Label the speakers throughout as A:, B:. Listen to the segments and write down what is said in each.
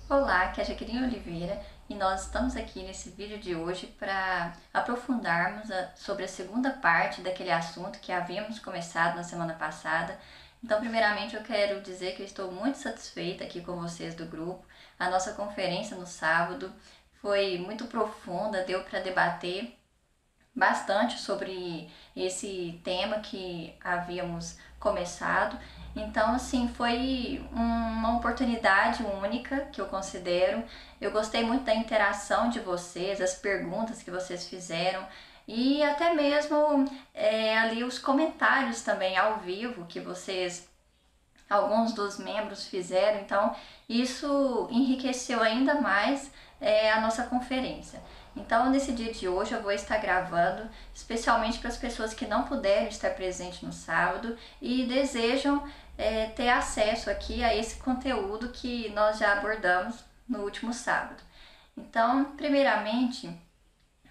A: Olá, aqui é a Jaqueline Oliveira e nós estamos aqui nesse vídeo de hoje para aprofundarmos sobre a segunda parte daquele assunto que havíamos começado na semana passada. Então, primeiramente, eu quero dizer que eu estou muito satisfeita aqui com vocês do grupo. A nossa conferência no sábado foi muito profunda, deu para debater bastante sobre esse tema que havíamos começado. Então, assim, foi uma oportunidade única que eu considero. Eu gostei muito da interação de vocês, as perguntas que vocês fizeram e até mesmo ali os comentários também ao vivo que vocês, alguns dos membros fizeram. Então, isso enriqueceu ainda mais a nossa conferência. Então, nesse dia de hoje, eu vou estar gravando, especialmente para as pessoas que não puderam estar presentes no sábado e desejam ter acesso aqui a esse conteúdo que nós já abordamos no último sábado. Então, primeiramente,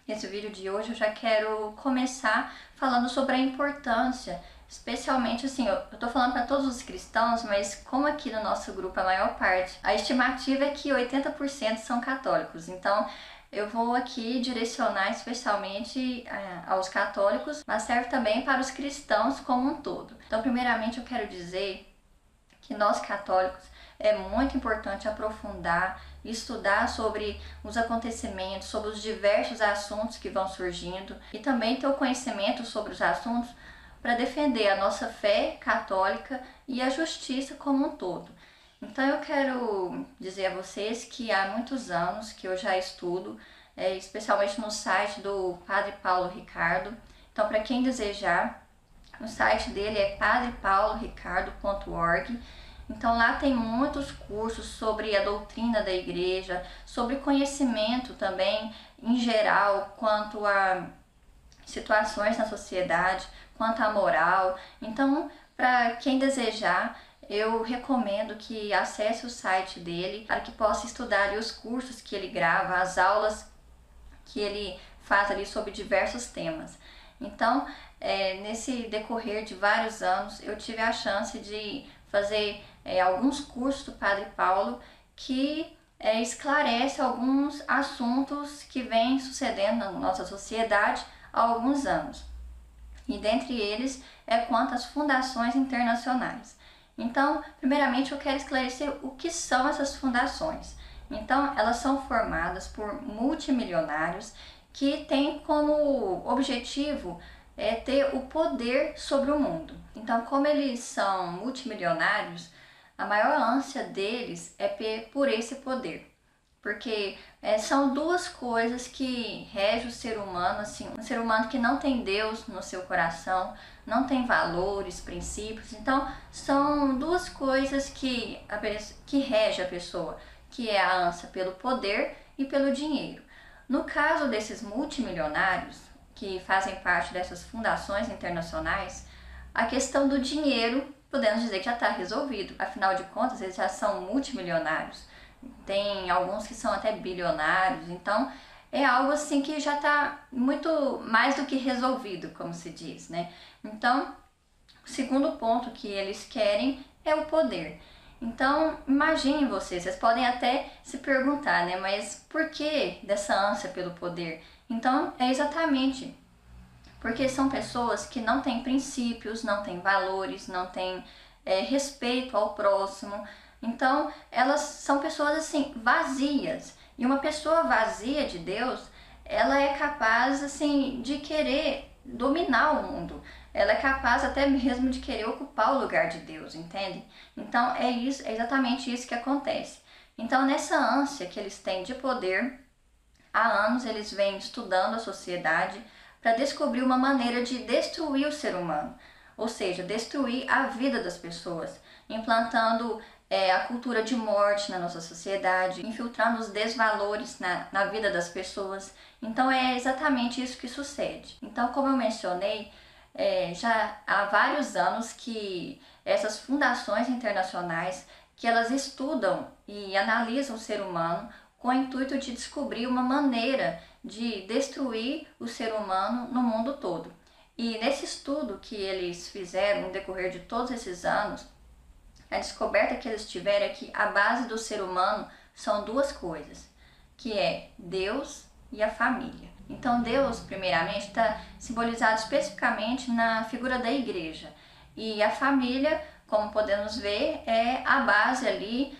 A: nesse vídeo de hoje eu já quero começar falando sobre a importância, especialmente assim, eu tô falando para todos os cristãos, mas como aqui no nosso grupo a maior parte, a estimativa é que 80% são católicos, então eu vou aqui direcionar especialmente aos católicos, mas serve também para os cristãos como um todo. Então, primeiramente eu quero dizer que nós católicos é muito importante aprofundar e estudar sobre os acontecimentos, sobre os diversos assuntos que vão surgindo e também ter o conhecimento sobre os assuntos para defender a nossa fé católica e a justiça como um todo. Então eu quero dizer a vocês que há muitos anos que eu já estudo, especialmente no site do Padre Paulo Ricardo. Então, para quem desejar, o site dele é padrepauloricardo.org. Então lá tem muitos cursos sobre a doutrina da igreja, sobre conhecimento também em geral quanto a situações na sociedade, quanto à moral. Então, para quem desejar, eu recomendo que acesse o site dele para que possa estudar ali os cursos que ele grava, as aulas que ele faz ali sobre diversos temas. Então, nesse decorrer de vários anos, eu tive a chance de fazer alguns cursos do Padre Paulo que esclarece alguns assuntos que vêm sucedendo na nossa sociedade há alguns anos. E dentre eles quanto às fundações internacionais. Então, primeiramente eu quero esclarecer o que são essas fundações. Então, elas são formadas por multimilionários que têm como objetivo ter o poder sobre o mundo. Então, como eles são multimilionários, a maior ânsia deles é por esse poder. Porque são duas coisas que regem o ser humano, assim, um ser humano que não tem Deus no seu coração, não tem valores, princípios. Então, são duas coisas que regem a pessoa, que é a ânsia pelo poder e pelo dinheiro. No caso desses multimilionários, que fazem parte dessas fundações internacionais, a questão do dinheiro, podemos dizer que já está resolvido. Afinal de contas, eles já são multimilionários. Tem alguns que são até bilionários, então é algo assim que já está muito mais do que resolvido, como se diz, né? Então, o segundo ponto que eles querem é o poder. Então, imaginem vocês podem até se perguntar, né? Mas por que dessa ânsia pelo poder? Então, é exatamente porque são pessoas que não têm princípios, não têm valores, não têm respeito ao próximo. Então, elas são pessoas assim, vazias. E uma pessoa vazia de Deus, ela é capaz assim de querer dominar o mundo. Ela é capaz até mesmo de querer ocupar o lugar de Deus, entende? Então, é exatamente isso que acontece. Então, nessa ânsia que eles têm de poder, há anos eles vêm estudando a sociedade para descobrir uma maneira de destruir o ser humano. Ou seja, destruir a vida das pessoas, implantando a cultura de morte na nossa sociedade, infiltrando os desvalores na vida das pessoas. Então é exatamente isso que sucede. Então, como eu mencionei, já há vários anos que essas fundações internacionais que elas estudam e analisam o ser humano com o intuito de descobrir uma maneira de destruir o ser humano no mundo todo. E nesse estudo que eles fizeram no decorrer de todos esses anos, a descoberta que eles tiveram é que a base do ser humano são duas coisas, que é Deus e a família. Então Deus, primeiramente, está simbolizado especificamente na figura da igreja. E a família, como podemos ver, é a base ali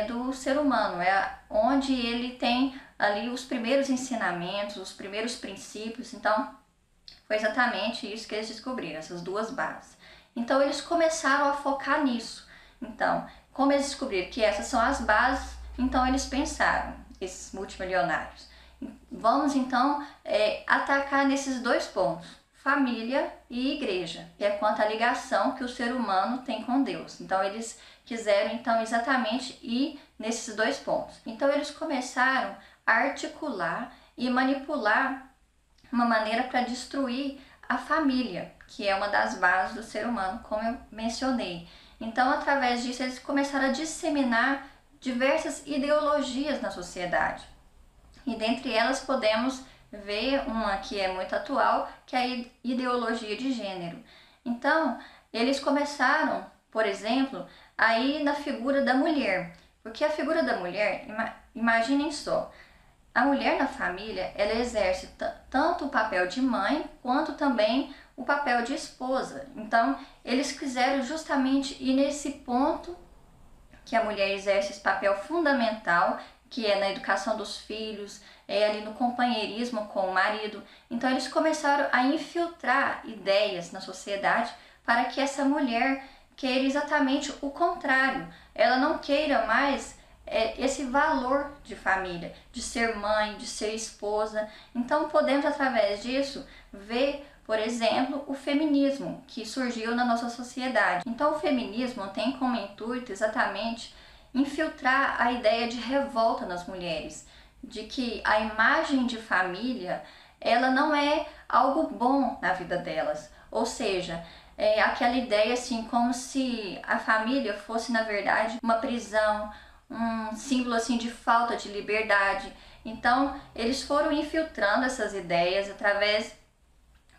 A: do ser humano, é onde ele tem ali os primeiros ensinamentos, os primeiros princípios. Então foi exatamente isso que eles descobriram, essas duas bases. Então eles começaram a focar nisso. Então, como eles descobriram que essas são as bases, então eles pensaram, esses multimilionários, vamos então atacar nesses dois pontos, família e igreja, que é quanto à ligação que o ser humano tem com Deus. Então eles quiseram então exatamente ir nesses dois pontos. Então eles começaram a articular e manipular uma maneira para destruir a família, que é uma das bases do ser humano, como eu mencionei. Então, através disso, eles começaram a disseminar diversas ideologias na sociedade. E dentre elas podemos ver uma que é muito atual, que é a ideologia de gênero. Então, eles começaram, por exemplo, a ir na figura da mulher. Porque a figura da mulher, imaginem só, a mulher na família, ela exerce tanto o papel de mãe, quanto também o papel de esposa. Então, eles quiseram justamente ir nesse ponto que a mulher exerce esse papel fundamental, que é na educação dos filhos, ali no companheirismo com o marido. Então, eles começaram a infiltrar ideias na sociedade para que essa mulher queira exatamente o contrário. Ela não queira mais esse valor de família, de ser mãe, de ser esposa. Então podemos através disso ver, por exemplo, o feminismo que surgiu na nossa sociedade. Então o feminismo tem como intuito exatamente infiltrar a ideia de revolta nas mulheres, de que a imagem de família ela não é algo bom na vida delas, ou seja, aquela ideia assim como se a família fosse na verdade uma prisão, um símbolo assim de falta de liberdade. Então eles foram infiltrando essas ideias através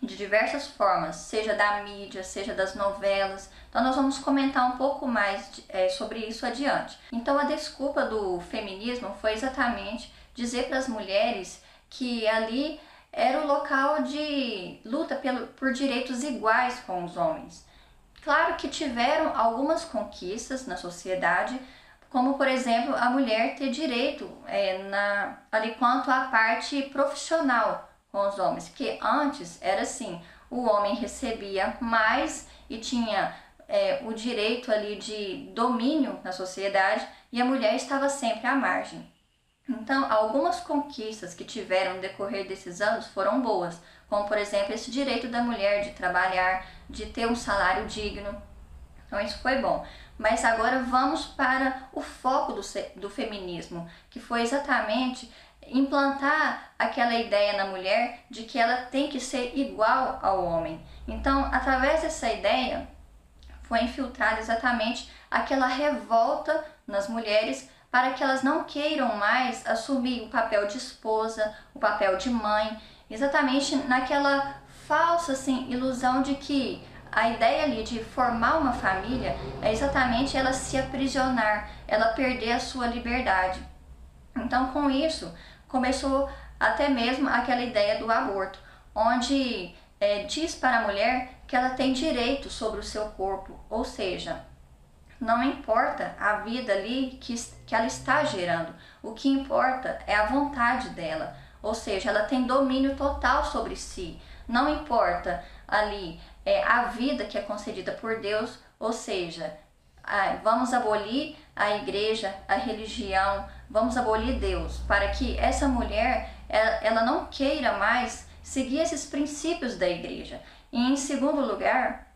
A: de diversas formas, seja da mídia, seja das novelas. Então nós vamos comentar um pouco mais sobre isso adiante. Então a desculpa do feminismo foi exatamente dizer para as mulheres que ali era o local de luta por direitos iguais com os homens. Claro que tiveram algumas conquistas na sociedade, como por exemplo a mulher ter direito ali quanto à parte profissional com os homens, que antes era assim, o homem recebia mais e tinha o direito ali de domínio na sociedade e a mulher estava sempre à margem. Então, algumas conquistas que tiveram no decorrer desses anos foram boas, como por exemplo esse direito da mulher de trabalhar, de ter um salário digno. Então isso foi bom. Mas agora vamos para o foco do feminismo, que foi exatamente implantar aquela ideia na mulher de que ela tem que ser igual ao homem. Então, através dessa ideia, foi infiltrada exatamente aquela revolta nas mulheres para que elas não queiram mais assumir o papel de esposa, o papel de mãe, exatamente naquela falsa assim, ilusão de que a ideia ali de formar uma família é exatamente ela se aprisionar, ela perder a sua liberdade. Então, com isso, começou até mesmo aquela ideia do aborto, onde diz para a mulher que ela tem direito sobre o seu corpo, ou seja, não importa a vida ali que ela está gerando, o que importa é a vontade dela, ou seja, ela tem domínio total sobre si, não importa ali a vida que é concedida por Deus, ou seja, vamos abolir a igreja, a religião, vamos abolir Deus, para que essa mulher ela não queira mais seguir esses princípios da igreja. E em segundo lugar,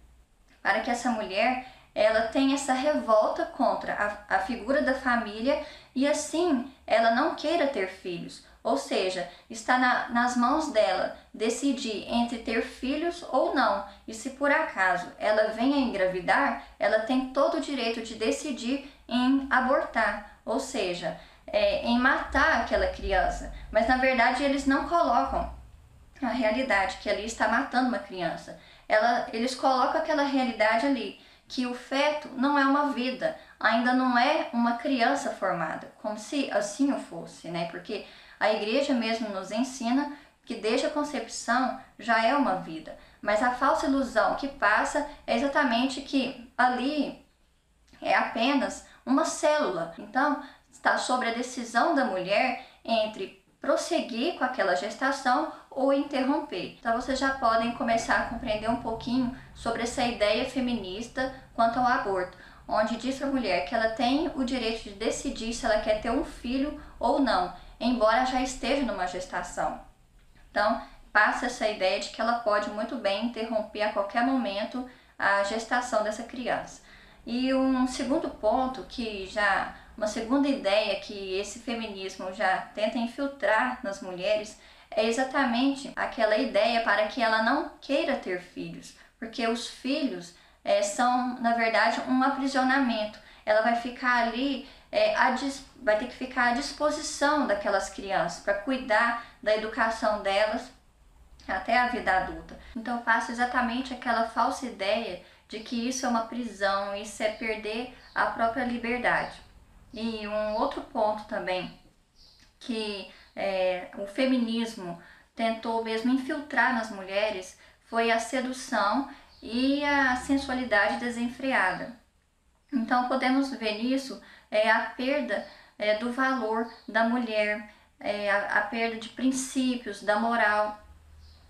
A: para que essa mulher ela tenha essa revolta contra a figura da família e assim ela não queira ter filhos. Ou seja, está nas mãos dela decidir entre ter filhos ou não. E se por acaso ela venha engravidar, ela tem todo o direito de decidir em abortar, ou seja, em matar aquela criança. Mas na verdade eles não colocam a realidade que ali está matando uma criança. Eles colocam aquela realidade ali, que o feto não é uma vida, ainda não é uma criança formada, como se assim o fosse, né? Porque a igreja mesmo nos ensina que desde a concepção já é uma vida, mas a falsa ilusão que passa é exatamente que ali é apenas uma célula. Então, está sobre a decisão da mulher entre prosseguir com aquela gestação ou interromper. Então, vocês já podem começar a compreender um pouquinho sobre essa ideia feminista quanto ao aborto, onde diz para a mulher que ela tem o direito de decidir se ela quer ter um filho ou não, embora já esteja numa gestação. Então, passa essa ideia de que ela pode muito bem interromper a qualquer momento a gestação dessa criança. E um segundo ponto, uma segunda ideia que esse feminismo já tenta infiltrar nas mulheres, é exatamente aquela ideia para que ela não queira ter filhos, porque os filhos são, na verdade, um aprisionamento. Ela vai ficar ali, vai ter que ficar à disposição daquelas crianças para cuidar da educação delas até a vida adulta. Então passa exatamente aquela falsa ideia de que isso é uma prisão, isso é perder a própria liberdade. E um outro ponto também que o feminismo tentou mesmo infiltrar nas mulheres foi a sedução e a sensualidade desenfreada. Então podemos ver nisso a perda do valor da mulher, a perda de princípios, da moral.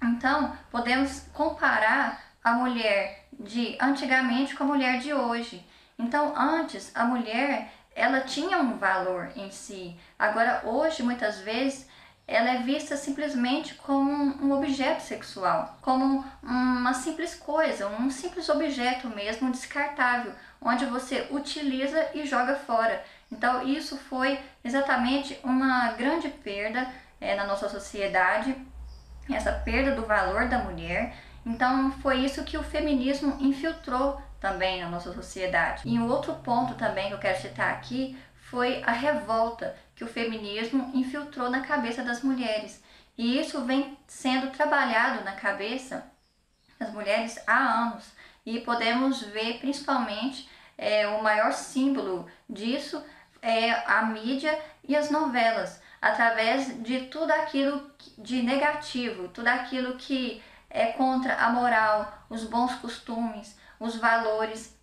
A: Então podemos comparar a mulher de antigamente com a mulher de hoje. Então antes a mulher ela tinha um valor em si. Agora hoje muitas vezes ela é vista simplesmente como um objeto sexual, como uma simples coisa, um simples objeto mesmo descartável, onde você utiliza e joga fora. Então isso foi exatamente uma grande perda na nossa sociedade, essa perda do valor da mulher. Então foi isso que o feminismo infiltrou também na nossa sociedade. E um outro ponto também que eu quero citar aqui foi a revolta que o feminismo infiltrou na cabeça das mulheres. E isso vem sendo trabalhado na cabeça das mulheres há anos. E podemos ver principalmente o maior símbolo disso é a mídia e as novelas, através de tudo aquilo de negativo, tudo aquilo que é contra a moral, os bons costumes, os valores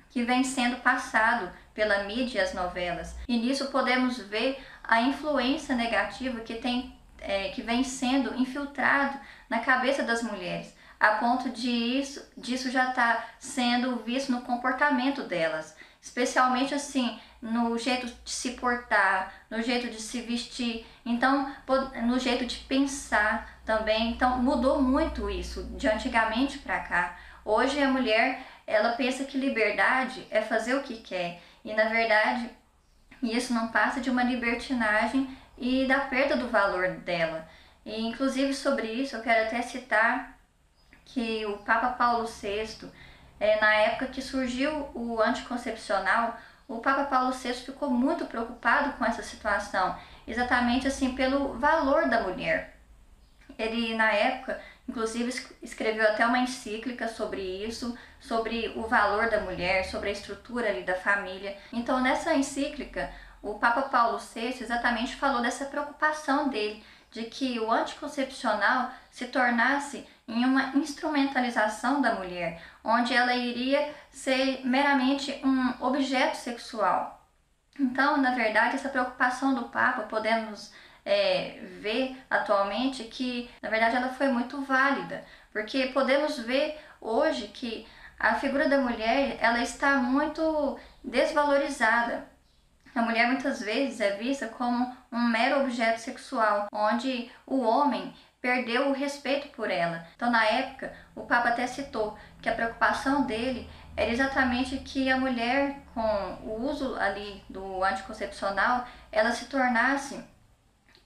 A: que vem sendo passado pela mídia e as novelas. E nisso podemos ver a influência negativa que vem sendo infiltrado na cabeça das mulheres, a ponto disso já está sendo visto no comportamento delas, especialmente assim no jeito de se portar, no jeito de se vestir, então no jeito de pensar também. Então mudou muito isso de antigamente para cá. Hoje a mulher ela pensa que liberdade é fazer o que quer, e na verdade isso não passa de uma libertinagem e da perda do valor dela. E inclusive sobre isso eu quero até citar que o Papa Paulo VI, na época que surgiu o anticoncepcional, o Papa Paulo VI ficou muito preocupado com essa situação, exatamente assim pelo valor da mulher. Ele na época, inclusive, escreveu até uma encíclica sobre isso, sobre o valor da mulher, sobre a estrutura ali da família. Então nessa encíclica, o Papa Paulo VI exatamente falou dessa preocupação dele, de que o anticoncepcional se tornasse em uma instrumentalização da mulher, onde ela iria ser meramente um objeto sexual. Então, na verdade, essa preocupação do Papa, podemos ver atualmente que, na verdade, ela foi muito válida, porque podemos ver hoje que a figura da mulher ela está muito desvalorizada. A mulher muitas vezes é vista como um mero objeto sexual, onde o homem perdeu o respeito por ela. Então, na época, o Papa até citou que a preocupação dele era exatamente que a mulher, com o uso ali do anticoncepcional, ela se tornasse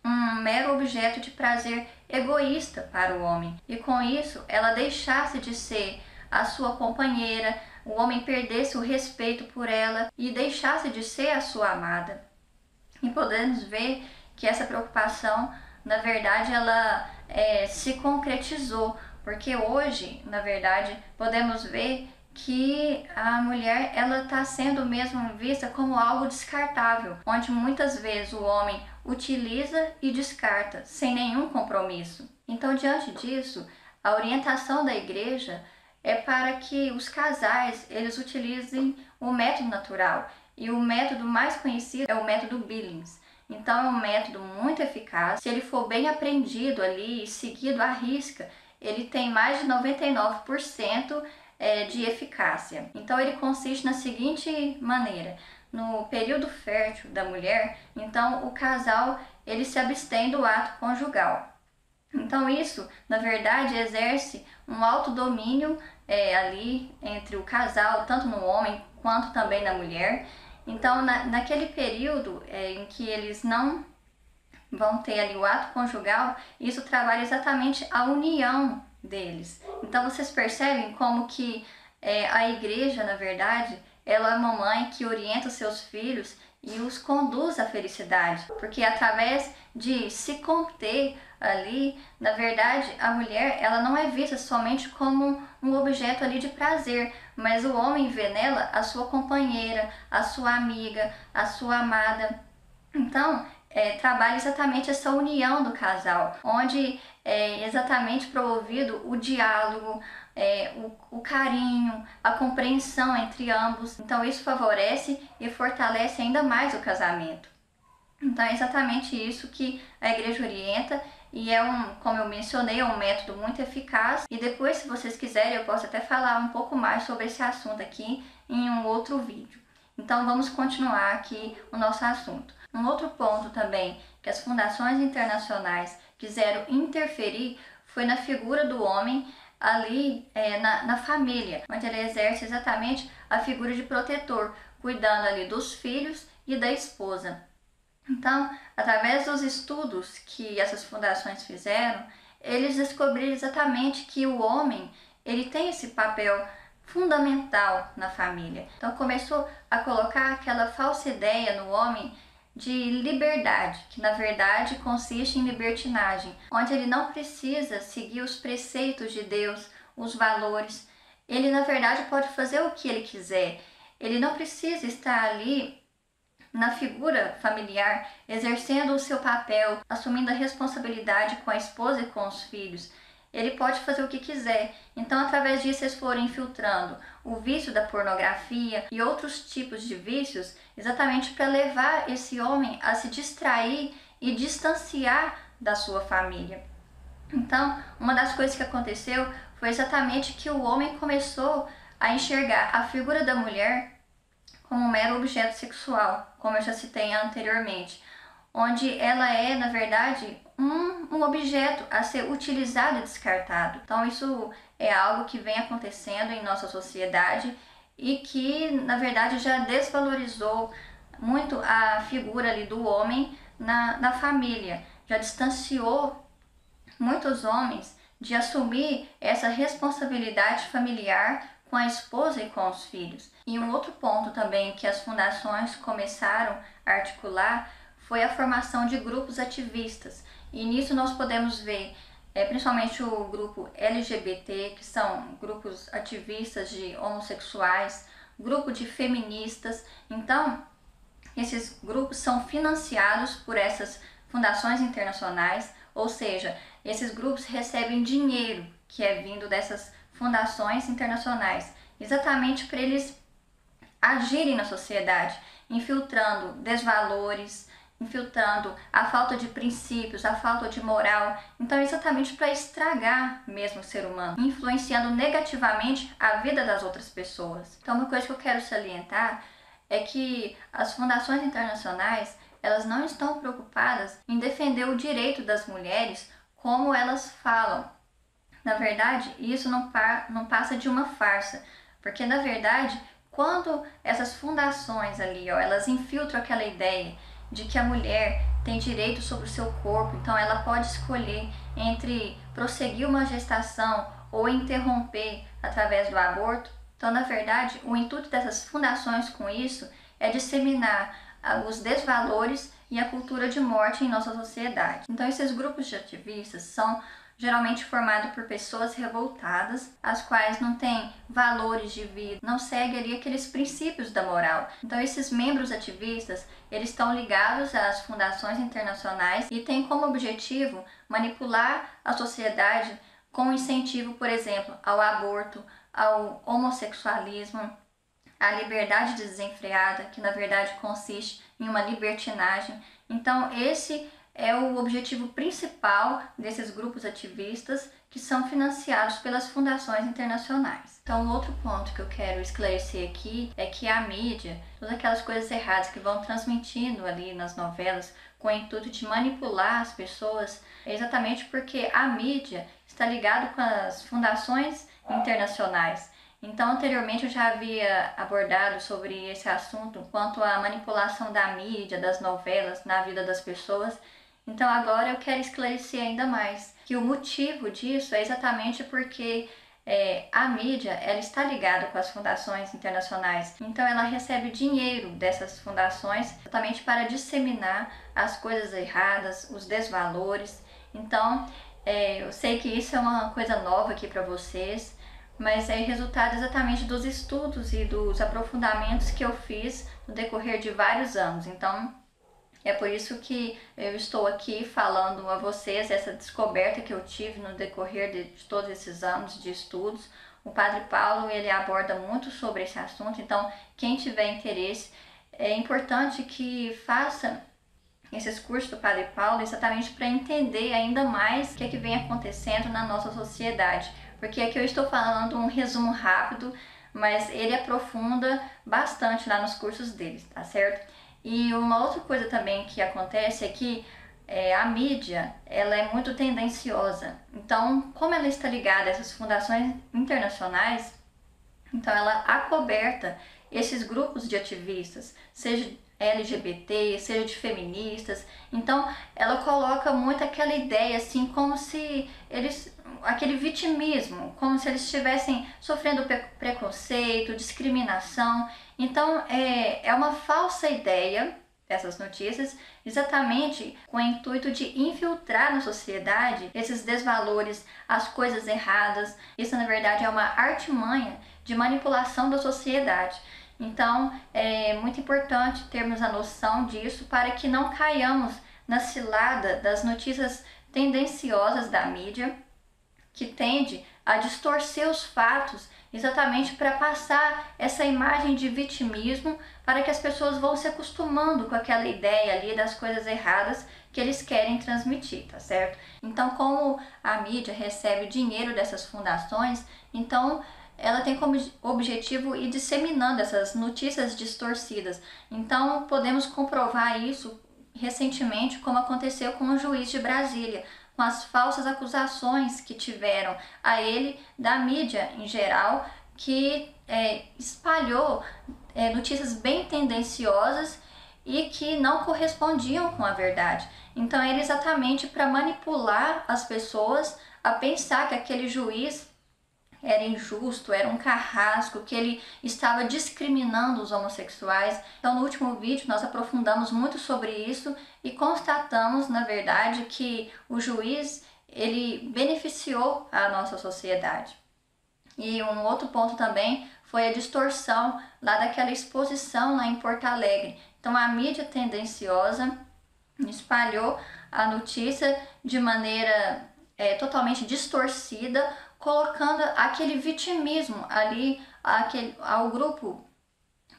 A: um mero objeto de prazer egoísta para o homem. E com isso, ela deixasse de ser a sua companheira, o homem perdesse o respeito por ela e deixasse de ser a sua amada. E podemos ver que essa preocupação, na verdade, ela se concretizou, porque hoje, na verdade, podemos ver que a mulher ela está sendo mesmo vista como algo descartável, onde muitas vezes o homem utiliza e descarta sem nenhum compromisso. Então, diante disso, a orientação da igreja é para que os casais eles utilizem o método natural, e o método mais conhecido é o método Billings. Então é um método muito eficaz. Se ele for bem aprendido ali e seguido à risca, ele tem mais de 99% de eficácia. Então ele consiste na seguinte maneira: no período fértil da mulher, então o casal ele se abstém do ato conjugal. Então isso, na verdade, exerce um autodomínio ali entre o casal, tanto no homem quanto também na mulher. Então, naquele período em que eles não vão ter ali o ato conjugal, isso trabalha exatamente a união deles. Então, vocês percebem como que a igreja, na verdade, ela é uma mãe que orienta os seus filhos e os conduz à felicidade, porque através de se conter ali, na verdade, a mulher ela não é vista somente como um objeto ali de prazer, mas o homem vê nela a sua companheira, a sua amiga, a sua amada. Então, trabalha exatamente essa união do casal, onde é exatamente promovido o diálogo, o carinho, a compreensão entre ambos. Então isso favorece e fortalece ainda mais o casamento. Então é exatamente isso que a igreja orienta, e como eu mencionei, é um método muito eficaz. E depois, se vocês quiserem, eu posso até falar um pouco mais sobre esse assunto aqui em um outro vídeo. Então vamos continuar aqui o nosso assunto. Um outro ponto também que as fundações internacionais quiseram interferir foi na figura do homem ali na família, onde ele exerce exatamente a figura de protetor, cuidando ali dos filhos e da esposa. Então, através dos estudos que essas fundações fizeram, eles descobriram exatamente que o homem ele tem esse papel fundamental na família. Então começou a colocar aquela falsa ideia no homem de liberdade, que na verdade consiste em libertinagem, onde ele não precisa seguir os preceitos de Deus, os valores. Ele na verdade pode fazer o que ele quiser. Ele não precisa estar ali na figura familiar, exercendo o seu papel, assumindo a responsabilidade com a esposa e com os filhos. Ele pode fazer o que quiser. Então, através disso, eles foram infiltrando o vício da pornografia e outros tipos de vícios, exatamente para levar esse homem a se distrair e distanciar da sua família. Então, uma das coisas que aconteceu foi exatamente que o homem começou a enxergar a figura da mulher como um mero objeto sexual, como eu já citei anteriormente, onde ela é, na verdade, um objeto a ser utilizado e descartado. Então isso é algo que vem acontecendo em nossa sociedade e que, na verdade, já desvalorizou muito a figura ali do homem na família, já distanciou muitos homens de assumir essa responsabilidade familiar com a esposa e com os filhos. E um outro ponto também que as fundações começaram a articular foi a formação de grupos ativistas. E nisso nós podemos ver principalmente o grupo LGBT, que são grupos ativistas de homossexuais, grupo de feministas. Então, esses grupos são financiados por essas fundações internacionais, ou seja, esses grupos recebem dinheiro que é vindo dessas fundações internacionais, exatamente para eles agirem na sociedade, infiltrando desvalores, infiltrando a falta de princípios, a falta de moral. Então, exatamente para estragar mesmo o ser humano, influenciando negativamente a vida das outras pessoas. Então, uma coisa que eu quero salientar é que as fundações internacionais, elas não estão preocupadas em defender o direito das mulheres como elas falam. Na verdade, isso não passa de uma farsa, porque na verdade, quando essas fundações ali, elas infiltram aquela ideia de que a mulher tem direito sobre o seu corpo, então ela pode escolher entre prosseguir uma gestação ou interromper através do aborto. Então, na verdade, o intuito dessas fundações com isso é disseminar os desvalores e a cultura de morte em nossa sociedade. Então, esses grupos de ativistas são geralmente formado por pessoas revoltadas, as quais não têm valores de vida, não seguem ali aqueles princípios da moral. Então esses membros ativistas, eles estão ligados às fundações internacionais e têm como objetivo manipular a sociedade com incentivo, por exemplo, ao aborto, ao homossexualismo, à liberdade desenfreada, que na verdade consiste em uma libertinagem. Então esse é o objetivo principal desses grupos ativistas que são financiados pelas fundações internacionais. Então, outro ponto que eu quero esclarecer aqui é que a mídia, todas aquelas coisas erradas que vão transmitindo ali nas novelas com o intuito de manipular as pessoas, é exatamente porque a mídia está ligada com as fundações internacionais. Então, anteriormente eu já havia abordado sobre esse assunto quanto à manipulação da mídia, das novelas na vida das pessoas. Então agora eu quero esclarecer ainda mais que o motivo disso é exatamente porque a mídia ela está ligada com as fundações internacionais. Então ela recebe dinheiro dessas fundações exatamente para disseminar as coisas erradas, os desvalores. Então eu sei que isso é uma coisa nova aqui para vocês, mas é resultado exatamente dos estudos e dos aprofundamentos que eu fiz no decorrer de vários anos. Então é por isso que eu estou aqui falando a vocês essa descoberta que eu tive no decorrer de todos esses anos de estudos. O Padre Paulo ele aborda muito sobre esse assunto, então quem tiver interesse, é importante que faça esses cursos do Padre Paulo exatamente para entender ainda mais o que é que vem acontecendo na nossa sociedade. Porque aqui eu estou falando um resumo rápido, mas ele aprofunda bastante lá nos cursos dele, tá certo? E uma outra coisa também que acontece é que a mídia ela é muito tendenciosa. Então, como ela está ligada a essas fundações internacionais, então ela acoberta esses grupos de ativistas, seja LGBT, seja de feministas. Então, ela coloca muito aquela ideia assim, como se eles aquele vitimismo, como se eles estivessem sofrendo preconceito, discriminação. Então é uma falsa ideia dessas notícias, exatamente com o intuito de infiltrar na sociedade esses desvalores, as coisas erradas. Isso na verdade é uma artimanha de manipulação da sociedade. Então é muito importante termos a noção disso para que não caiamos na cilada das notícias tendenciosas da mídia, que tende a distorcer os fatos exatamente para passar essa imagem de vitimismo, para que as pessoas vão se acostumando com aquela ideia ali das coisas erradas que eles querem transmitir, tá certo? Então, como a mídia recebe dinheiro dessas fundações, então ela tem como objetivo ir disseminando essas notícias distorcidas. Então, podemos comprovar isso recentemente, como aconteceu com o juiz de Brasília, com as falsas acusações que tiveram a ele da mídia em geral, que espalhou notícias bem tendenciosas e que não correspondiam com a verdade. Então era exatamente para manipular as pessoas a pensar que aquele juiz era injusto, era um carrasco, que ele estava discriminando os homossexuais. Então no último vídeo nós aprofundamos muito sobre isso e constatamos, na verdade, que o juiz ele beneficiou a nossa sociedade. E um outro ponto também foi a distorção lá daquela exposição lá em Porto Alegre. Então a mídia tendenciosa espalhou a notícia de maneira totalmente distorcida, colocando aquele vitimismo ali ao grupo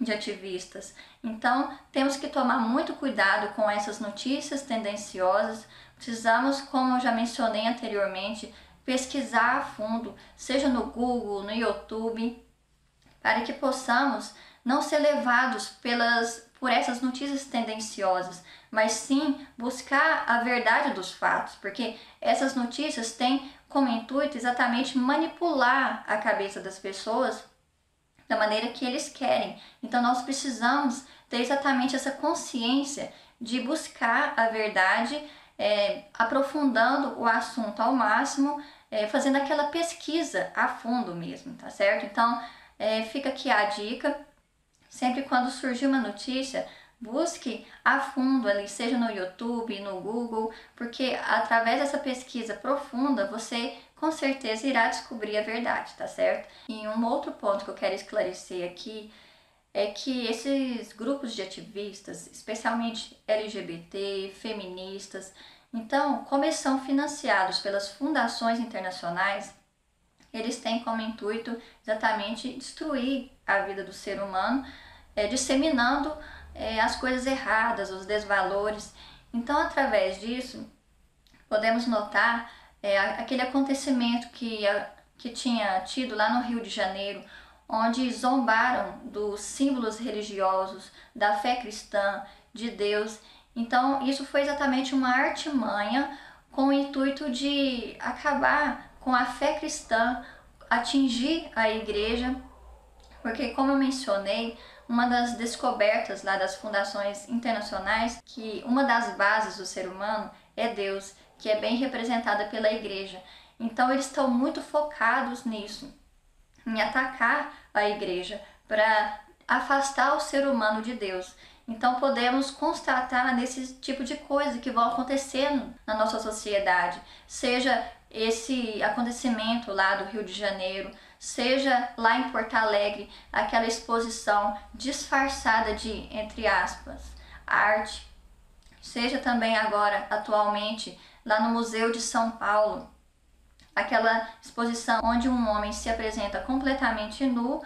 A: de ativistas. Então, temos que tomar muito cuidado com essas notícias tendenciosas. Precisamos, como eu já mencionei anteriormente, pesquisar a fundo, seja no Google, no YouTube, para que possamos não ser levados por essas notícias tendenciosas, mas sim buscar a verdade dos fatos, porque essas notícias têm como intuito exatamente manipular a cabeça das pessoas da maneira que eles querem. Então nós precisamos ter exatamente essa consciência de buscar a verdade, aprofundando o assunto ao máximo, fazendo aquela pesquisa a fundo mesmo, tá certo? Então fica aqui a dica. Sempre quando surgir uma notícia, Busque a fundo ali, seja no YouTube, no Google, porque através dessa pesquisa profunda você com certeza irá descobrir a verdade, tá certo? E um outro ponto que eu quero esclarecer aqui é que esses grupos de ativistas, especialmente LGBT, feministas, então, como eles são financiados pelas fundações internacionais, eles têm como intuito exatamente destruir a vida do ser humano, disseminando as coisas erradas, os desvalores. Então, através disso, podemos notar aquele acontecimento que tinha tido lá no Rio de Janeiro, onde zombaram dos símbolos religiosos, da fé cristã, de Deus. Então, isso foi exatamente uma artimanha com o intuito de acabar com a fé cristã, atingir a igreja, porque, como eu mencionei, uma das descobertas lá das fundações internacionais, que uma das bases do ser humano é Deus, que é bem representada pela igreja. Então, eles estão muito focados nisso, em atacar a igreja, para afastar o ser humano de Deus. Então podemos constatar nesse tipo de coisa que vão acontecendo na nossa sociedade, seja esse acontecimento lá do Rio de Janeiro, seja lá em Porto Alegre, aquela exposição disfarçada de, entre aspas, arte, seja também agora, atualmente, lá no Museu de São Paulo, aquela exposição onde um homem se apresenta completamente nu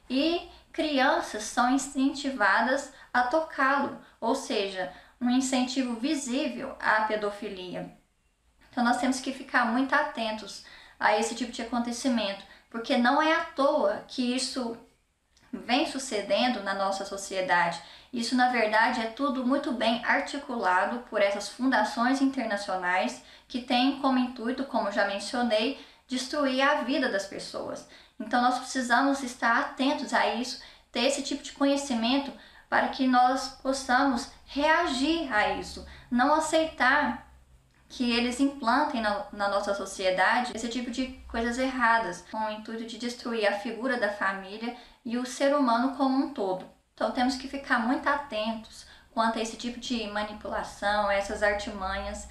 A: e crianças são incentivadas a tocá-lo, ou seja, um incentivo visível à pedofilia. Então nós temos que ficar muito atentos a esse tipo de acontecimento, porque não é à toa que isso vem sucedendo na nossa sociedade. Isso, na verdade, é tudo muito bem articulado por essas fundações internacionais que têm como intuito, como já mencionei, destruir a vida das pessoas. Então, nós precisamos estar atentos a isso, ter esse tipo de conhecimento para que nós possamos reagir a isso, não aceitar que eles implantem na nossa sociedade esse tipo de coisas erradas, com o intuito de destruir a figura da família e o ser humano como um todo. Então temos que ficar muito atentos quanto a esse tipo de manipulação, a essas artimanhas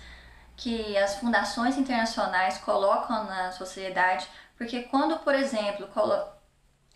A: que as fundações internacionais colocam na sociedade, porque quando, por exemplo,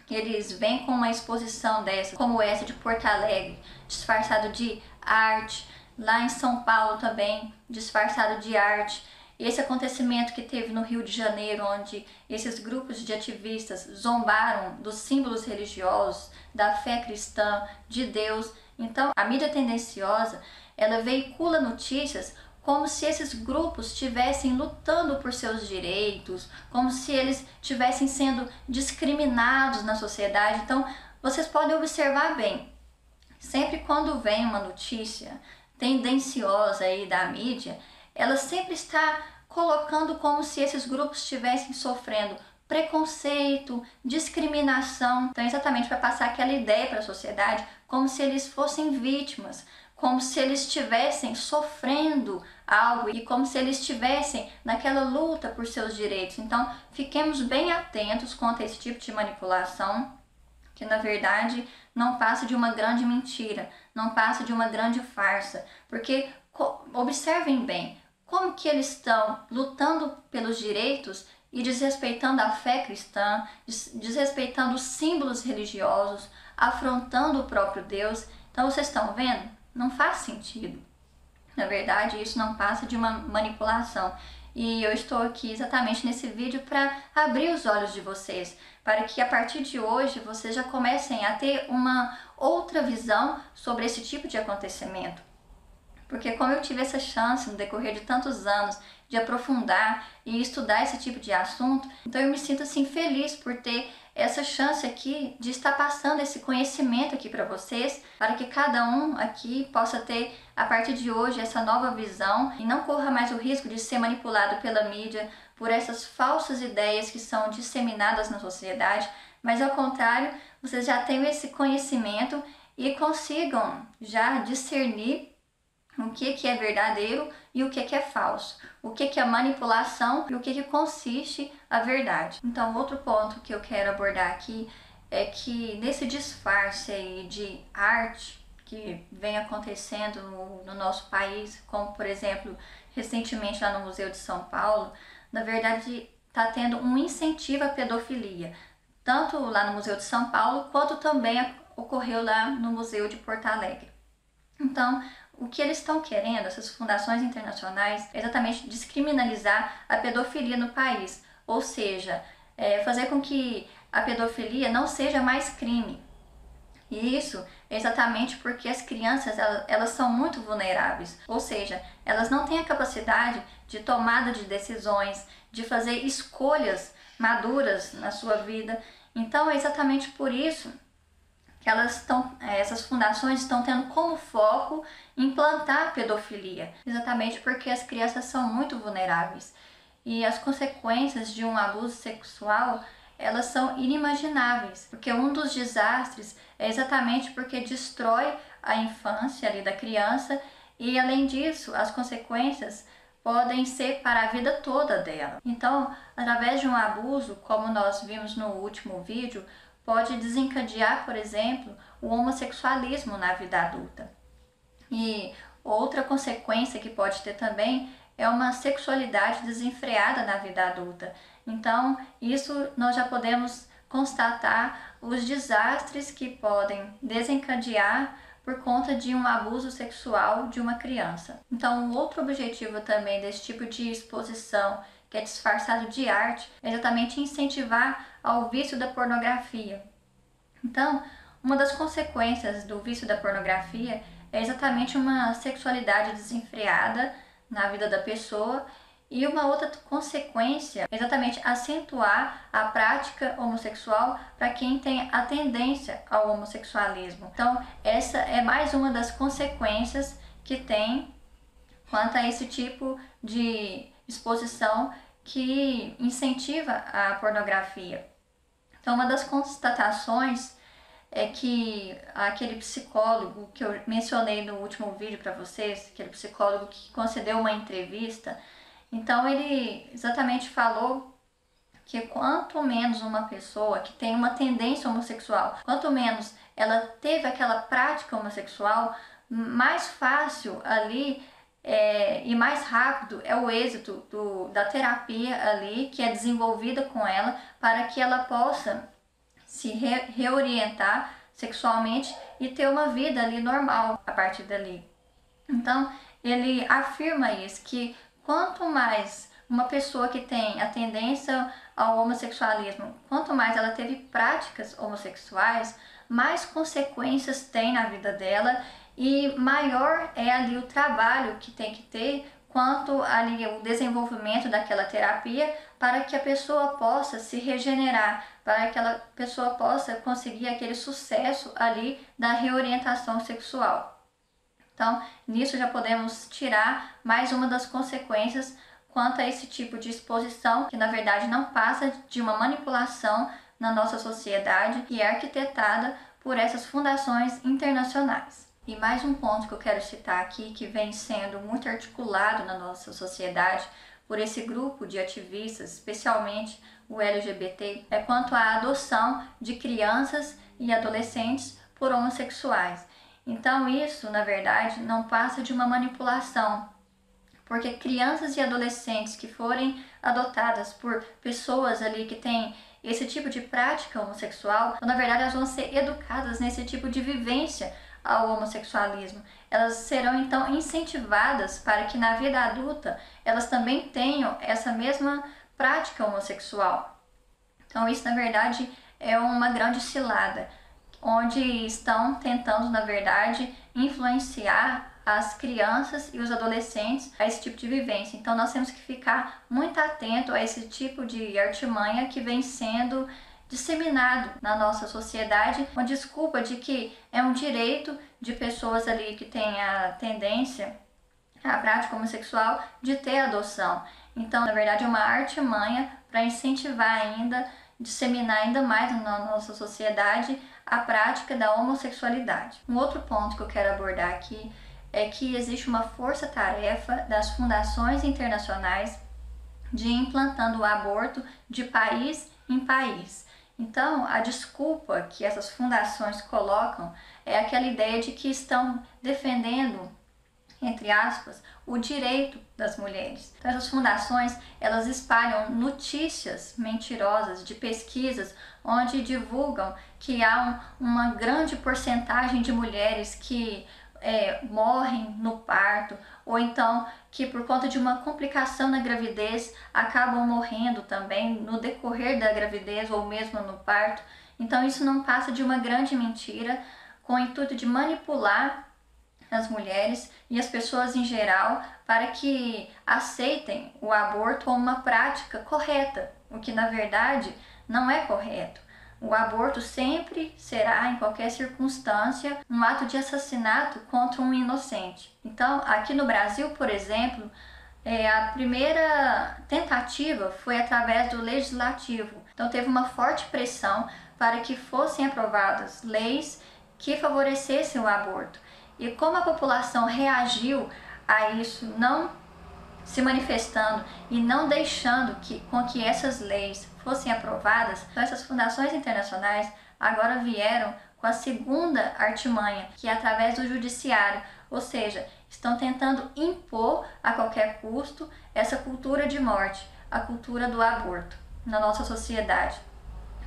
A: eles vêm com uma exposição dessa, como essa de Porto Alegre, disfarçado de arte, lá em São Paulo também, disfarçado de arte. Esse acontecimento que teve no Rio de Janeiro, onde esses grupos de ativistas zombaram dos símbolos religiosos, da fé cristã, de Deus. Então, a mídia tendenciosa, ela veicula notícias como se esses grupos estivessem lutando por seus direitos, como se eles estivessem sendo discriminados na sociedade. Então, vocês podem observar bem, sempre quando vem uma notícia tendenciosa aí da mídia, ela sempre está colocando como se esses grupos estivessem sofrendo preconceito, discriminação. Então, exatamente para passar aquela ideia para a sociedade, como se eles fossem vítimas, como se eles estivessem sofrendo algo e como se eles estivessem naquela luta por seus direitos. Então, fiquemos bem atentos quanto a esse tipo de manipulação, que na verdade não passa de uma grande mentira, não passa de uma grande farsa, porque observem bem como que eles estão lutando pelos direitos e desrespeitando a fé cristã, desrespeitando os símbolos religiosos, afrontando o próprio Deus. Então vocês estão vendo? Não faz sentido. Na verdade, isso não passa de uma manipulação. E eu estou aqui exatamente nesse vídeo para abrir os olhos de vocês, para que a partir de hoje vocês já comecem a ter uma outra visão sobre esse tipo de acontecimento. Porque como eu tive essa chance no decorrer de tantos anos de aprofundar e estudar esse tipo de assunto, então eu me sinto assim feliz por ter essa chance aqui de estar passando esse conhecimento aqui para vocês, para que cada um aqui possa ter a partir de hoje essa nova visão e não corra mais o risco de ser manipulado pela mídia por essas falsas ideias que são disseminadas na sociedade, mas ao contrário, vocês já tenham esse conhecimento e consigam já discernir o que é verdadeiro e o que é falso, o que é manipulação e o que consiste a verdade. Então, outro ponto que eu quero abordar aqui é que nesse disfarce aí de arte que vem acontecendo no nosso país, como por exemplo, recentemente lá no Museu de São Paulo, na verdade está tendo um incentivo à pedofilia, tanto lá no Museu de São Paulo, quanto também ocorreu lá no Museu de Porto Alegre. Então, o que eles estão querendo, essas fundações internacionais, é exatamente descriminalizar a pedofilia no país, ou seja, fazer com que a pedofilia não seja mais crime. E isso é exatamente porque as crianças elas são muito vulneráveis, ou seja, elas não têm a capacidade de tomada de decisões, de fazer escolhas maduras na sua vida. Então é exatamente por isso que essas fundações estão tendo como foco implantar a pedofilia, exatamente porque as crianças são muito vulneráveis e as consequências de um abuso sexual elas são inimagináveis, porque um dos desastres é exatamente porque destrói a infância ali da criança e além disso as consequências podem ser para a vida toda dela. Então, através de um abuso, como nós vimos no último vídeo, pode desencadear, por exemplo, o homossexualismo na vida adulta. E outra consequência que pode ter também é uma sexualidade desenfreada na vida adulta. Então, isso nós já podemos constatar os desastres que podem desencadear por conta de um abuso sexual de uma criança. Então, um outro objetivo também desse tipo de exposição, que é disfarçado de arte, é exatamente incentivar ao vício da pornografia. Então, uma das consequências do vício da pornografia é exatamente uma sexualidade desenfreada na vida da pessoa e uma outra consequência é exatamente acentuar a prática homossexual para quem tem a tendência ao homossexualismo. Então, essa é mais uma das consequências que tem quanto a esse tipo de exposição que incentiva a pornografia. Então, uma das constatações é que aquele psicólogo que eu mencionei no último vídeo para vocês, aquele psicólogo que concedeu uma entrevista, então ele exatamente falou que quanto menos uma pessoa que tem uma tendência homossexual, quanto menos ela teve aquela prática homossexual, mais fácil ali e mais rápido é o êxito da terapia ali que é desenvolvida com ela para que ela possa se reorientar sexualmente e ter uma vida ali normal a partir dali. Então, ele afirma isso, que quanto mais uma pessoa que tem a tendência ao homossexualismo, quanto mais ela teve práticas homossexuais, mais consequências tem na vida dela e maior é ali o trabalho que tem que ter quanto ali o desenvolvimento daquela terapia para que a pessoa possa se regenerar, para que a pessoa possa conseguir aquele sucesso ali da reorientação sexual. Então, nisso já podemos tirar mais uma das consequências quanto a esse tipo de exposição, que na verdade não passa de uma manipulação na nossa sociedade e é arquitetada por essas fundações internacionais. E mais um ponto que eu quero citar aqui, que vem sendo muito articulado na nossa sociedade por esse grupo de ativistas, especialmente o LGBT, é quanto à adoção de crianças e adolescentes por homossexuais. Então isso, na verdade, não passa de uma manipulação, porque crianças e adolescentes que forem adotadas por pessoas ali que têm esse tipo de prática homossexual, na verdade elas vão ser educadas nesse tipo de vivência ao homossexualismo. Elas serão então incentivadas para que na vida adulta elas também tenham essa mesma prática homossexual. Então isso na verdade é uma grande cilada, onde estão tentando na verdade influenciar as crianças e os adolescentes a esse tipo de vivência. Então nós temos que ficar muito atento a esse tipo de artimanha que vem sendo disseminado na nossa sociedade, com a desculpa de que é um direito de pessoas ali que têm a tendência à prática homossexual de ter adoção. Então, na verdade, é uma artimanha para incentivar ainda, disseminar ainda mais na nossa sociedade a prática da homossexualidade. Um outro ponto que eu quero abordar aqui é que existe uma força-tarefa das fundações internacionais de ir implantando o aborto de país em país. Então, a desculpa que essas fundações colocam é aquela ideia de que estão defendendo, entre aspas, o direito das mulheres. Então, essas fundações, elas espalham notícias mentirosas de pesquisas onde divulgam que há uma grande porcentagem de mulheres que morrem no parto, ou então que por conta de uma complicação na gravidez acabam morrendo também no decorrer da gravidez ou mesmo no parto. Então isso não passa de uma grande mentira com o intuito de manipular as mulheres e as pessoas em geral para que aceitem o aborto como uma prática correta, o que na verdade não é correto. O aborto sempre será, em qualquer circunstância, um ato de assassinato contra um inocente. Então, aqui no Brasil, por exemplo, a primeira tentativa foi através do legislativo. Então, teve uma forte pressão para que fossem aprovadas leis que favorecessem o aborto. E como a população reagiu a isso, não se manifestando e não deixando com que essas leis fossem aprovadas, então essas fundações internacionais agora vieram com a segunda artimanha, que é através do judiciário, ou seja, estão tentando impor a qualquer custo essa cultura de morte, a cultura do aborto na nossa sociedade.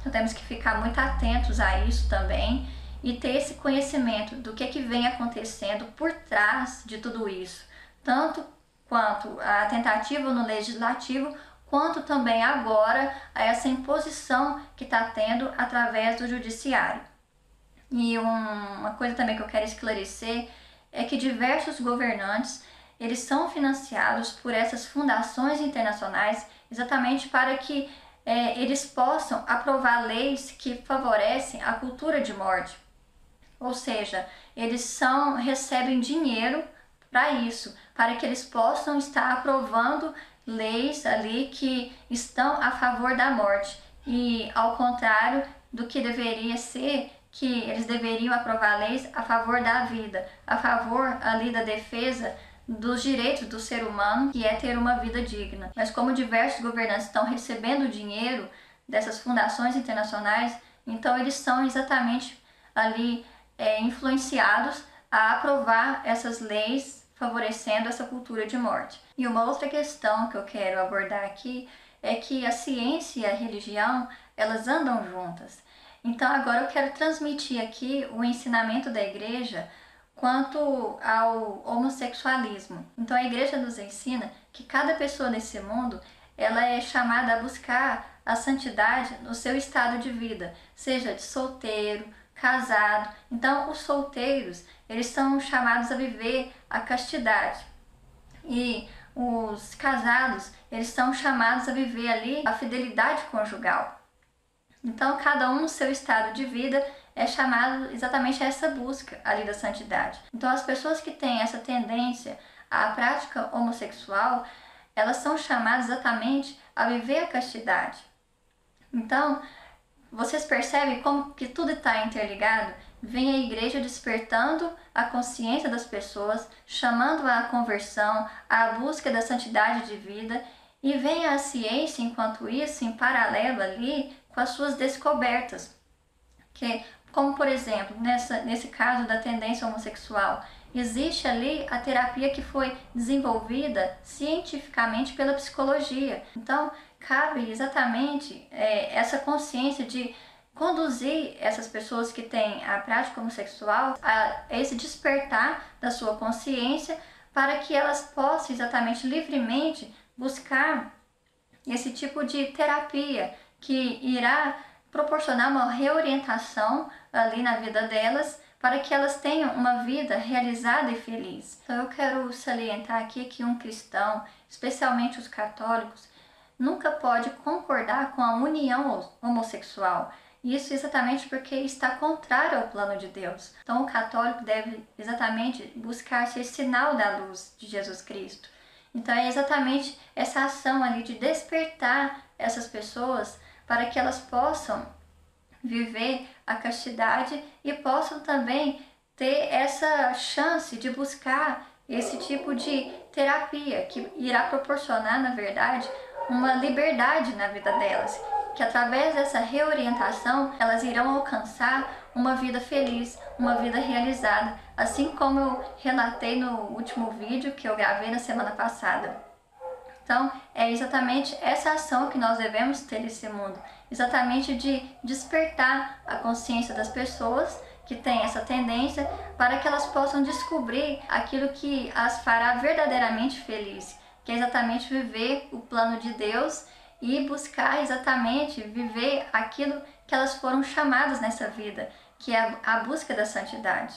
A: Então temos que ficar muito atentos a isso também e ter esse conhecimento do que vem acontecendo por trás de tudo isso, tanto quanto a tentativa no legislativo, quanto também agora a essa imposição que está tendo através do judiciário. E uma coisa também que eu quero esclarecer é que diversos governantes, eles são financiados por essas fundações internacionais exatamente para que eles possam aprovar leis que favorecem a cultura de morte. Ou seja, eles recebem dinheiro para isso, para que eles possam estar aprovando leis ali que estão a favor da morte, e ao contrário do que deveria ser, que eles deveriam aprovar leis a favor da vida, a favor ali da defesa dos direitos do ser humano, que é ter uma vida digna. Mas como diversos governantes estão recebendo dinheiro dessas fundações internacionais, então eles são exatamente ali influenciados a aprovar essas leis favorecendo essa cultura de morte. E uma outra questão que eu quero abordar aqui é que a ciência e a religião, elas andam juntas. Então agora eu quero transmitir aqui o ensinamento da igreja quanto ao homossexualismo. Então a igreja nos ensina que cada pessoa nesse mundo, ela é chamada a buscar a santidade no seu estado de vida, seja de solteiro, casado. Então os solteiros, eles são chamados a viver a castidade, e os casados, eles são chamados a viver ali a fidelidade conjugal. Então cada um no seu estado de vida é chamado exatamente a essa busca ali da santidade. Então as pessoas que têm essa tendência à prática homossexual, elas são chamadas exatamente a viver a castidade. Então, vocês percebem como que tudo está interligado? Vem a igreja despertando a consciência das pessoas, chamando à conversão, à busca da santidade de vida, e vem a ciência, enquanto isso, em paralelo ali, com as suas descobertas. Como, por exemplo, nesse caso da tendência homossexual, existe ali a terapia que foi desenvolvida cientificamente pela psicologia. Então, cabe exatamente essa consciência de conduzir essas pessoas que têm a prática homossexual a esse despertar da sua consciência, para que elas possam exatamente livremente buscar esse tipo de terapia que irá proporcionar uma reorientação ali na vida delas, para que elas tenham uma vida realizada e feliz. Então eu quero salientar aqui que um cristão, especialmente os católicos, nunca pode concordar com a união homossexual. Isso exatamente porque está contrário ao plano de Deus. Então o católico deve exatamente buscar ser sinal da luz de Jesus Cristo. Então é exatamente essa ação ali de despertar essas pessoas para que elas possam viver a castidade e possam também ter essa chance de buscar esse tipo de terapia que irá proporcionar, na verdade, uma liberdade na vida delas. que através dessa reorientação elas irão alcançar uma vida feliz, uma vida realizada, assim como eu relatei no último vídeo que eu gravei na semana passada. Então, é exatamente essa ação que nós devemos ter nesse mundo, exatamente de despertar a consciência das pessoas que têm essa tendência para que elas possam descobrir aquilo que as fará verdadeiramente felizes, que é exatamente viver o plano de Deus e buscar exatamente viver aquilo que elas foram chamadas nessa vida, que é a busca da santidade.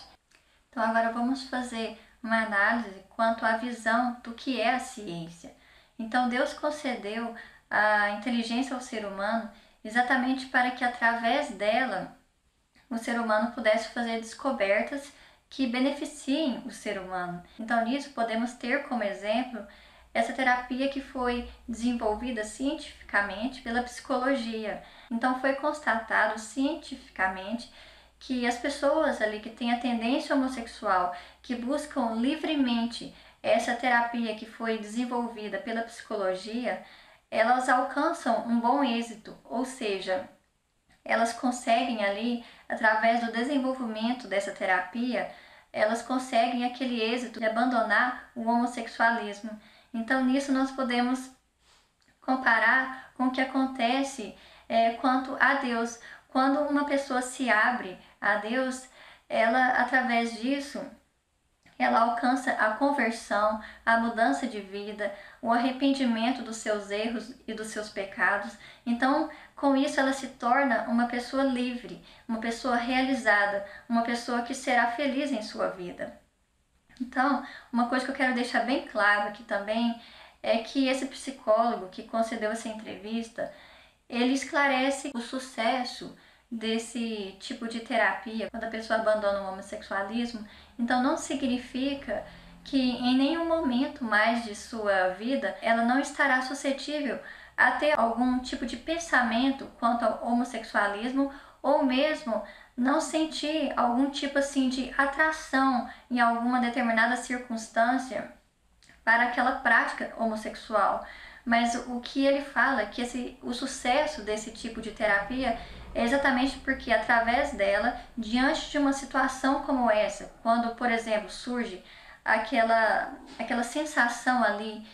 A: Então agora vamos fazer uma análise quanto à visão do que é a ciência. Então Deus concedeu a inteligência ao ser humano exatamente para que através dela o ser humano pudesse fazer descobertas que beneficiem o ser humano. Então nisso podemos ter como exemplo essa terapia que foi desenvolvida cientificamente pela psicologia. Então foi constatado cientificamente que as pessoas ali que têm a tendência homossexual, que buscam livremente essa terapia que foi desenvolvida pela psicologia, elas alcançam um bom êxito, ou seja, elas conseguem ali, através do desenvolvimento dessa terapia, elas conseguem aquele êxito de abandonar o homossexualismo. Então nisso nós podemos comparar com o que acontece quanto a Deus. Quando uma pessoa se abre a Deus, ela através disso, ela alcança a conversão, a mudança de vida, o arrependimento dos seus erros e dos seus pecados. Então, com isso ela se torna uma pessoa livre, uma pessoa realizada, uma pessoa que será feliz em sua vida. Então, uma coisa que eu quero deixar bem claro aqui também é que esse psicólogo que concedeu essa entrevista, ele esclarece o sucesso desse tipo de terapia quando a pessoa abandona o homossexualismo. Então não significa que em nenhum momento mais de sua vida ela não estará suscetível a ter algum tipo de pensamento quanto ao homossexualismo, ou mesmo não sentir algum tipo assim de atração em alguma determinada circunstância para aquela prática homossexual. Mas o que ele fala é que o sucesso desse tipo de terapia é exatamente porque através dela, diante de uma situação como essa, quando, por exemplo, surge aquela sensação ali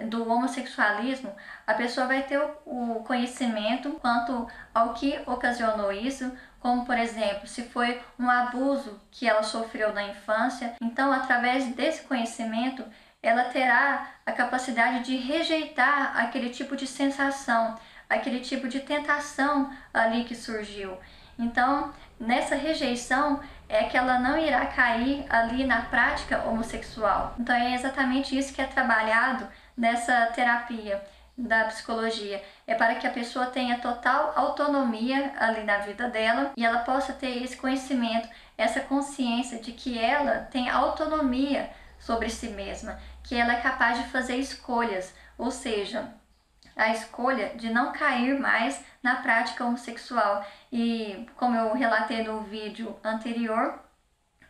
A: do homossexualismo, a pessoa vai ter o conhecimento quanto ao que ocasionou isso, como por exemplo, se foi um abuso que ela sofreu na infância. Então, através desse conhecimento, ela terá a capacidade de rejeitar aquele tipo de sensação, aquele tipo de tentação ali que surgiu. Então, nessa rejeição é que ela não irá cair ali na prática homossexual. Então, é exatamente isso que é trabalhado nessa terapia da psicologia. É para que a pessoa tenha total autonomia ali na vida dela e ela possa ter esse conhecimento, essa consciência de que ela tem autonomia sobre si mesma, que ela é capaz de fazer escolhas, ou seja, a escolha de não cair mais na prática homossexual. E como eu relatei no vídeo anterior,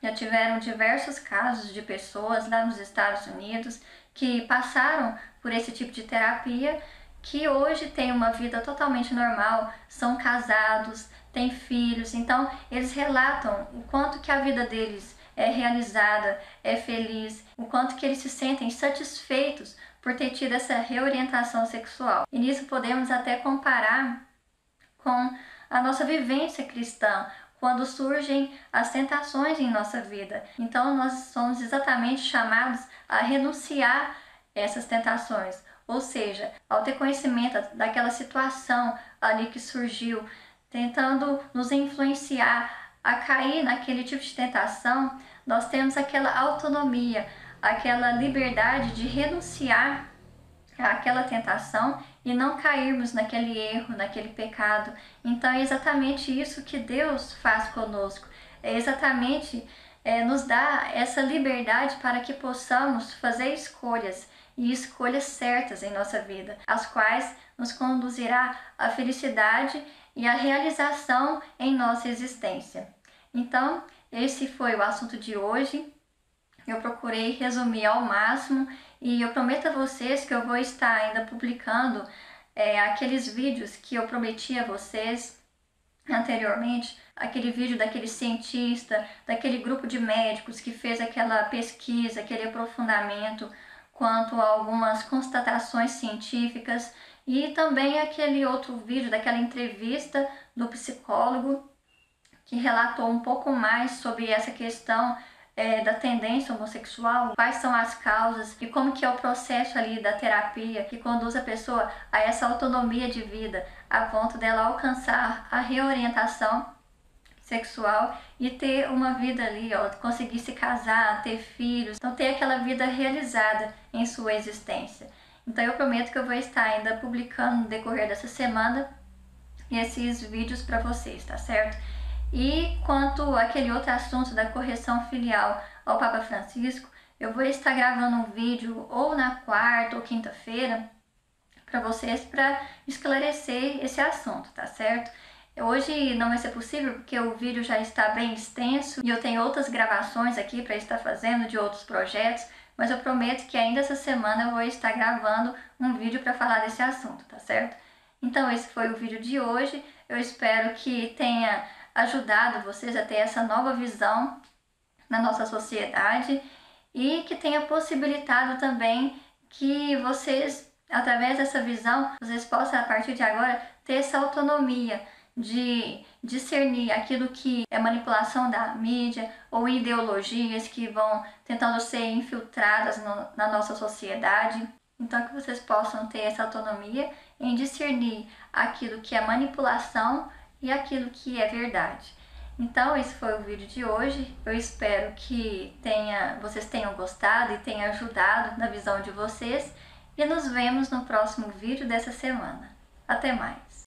A: já tiveram diversos casos de pessoas lá nos Estados Unidos que passaram por esse tipo de terapia, que hoje têm uma vida totalmente normal, são casados, têm filhos. Então eles relatam o quanto que a vida deles é realizada, é feliz, o quanto que eles se sentem satisfeitos por ter tido essa reorientação sexual. E nisso podemos até comparar com a nossa vivência cristã, quando surgem as tentações em nossa vida. Então nós somos exatamente chamados a renunciar essas tentações, ou seja, ao ter conhecimento daquela situação ali que surgiu, tentando nos influenciar a cair naquele tipo de tentação, nós temos aquela autonomia, aquela liberdade de renunciar àquela tentação e não cairmos naquele erro, naquele pecado. Então é exatamente isso que Deus faz conosco, é exatamente nos dá essa liberdade para que possamos fazer escolhas, e escolhas certas em nossa vida, as quais nos conduzirá à felicidade e à realização em nossa existência. Então, esse foi o assunto de hoje. Eu procurei resumir ao máximo e eu prometo a vocês que eu vou estar ainda publicando aqueles vídeos que eu prometi a vocês anteriormente, aquele vídeo daquele cientista, daquele grupo de médicos que fez aquela pesquisa, aquele aprofundamento quanto a algumas constatações científicas, e também aquele outro vídeo daquela entrevista do psicólogo que relatou um pouco mais sobre essa questão da tendência homossexual, quais são as causas e como que é o processo ali da terapia que conduz a pessoa a essa autonomia de vida, a ponto dela alcançar a reorientação sexual e ter uma vida ali, ó, conseguir se casar, ter filhos, então ter aquela vida realizada em sua existência. Então eu prometo que eu vou estar ainda publicando no decorrer dessa semana esses vídeos para vocês, tá certo? E quanto àquele outro assunto da correção filial ao Papa Francisco, eu vou estar gravando um vídeo ou na quarta ou quinta-feira para vocês para esclarecer esse assunto, tá certo? Hoje não vai ser possível porque o vídeo já está bem extenso e eu tenho outras gravações aqui para estar fazendo de outros projetos, mas eu prometo que ainda essa semana eu vou estar gravando um vídeo para falar desse assunto, tá certo? Então esse foi o vídeo de hoje, eu espero que tenha ajudado vocês a ter essa nova visão na nossa sociedade e que tenha possibilitado também que vocês, através dessa visão, vocês possam a partir de agora ter essa autonomia de discernir aquilo que é manipulação da mídia ou ideologias que vão tentando ser infiltradas na nossa sociedade. Então que vocês possam ter essa autonomia em discernir aquilo que é manipulação e aquilo que é verdade. Então esse foi o vídeo de hoje, eu espero que vocês tenham gostado e tenha ajudado na visão de vocês e nos vemos no próximo vídeo dessa semana. Até mais!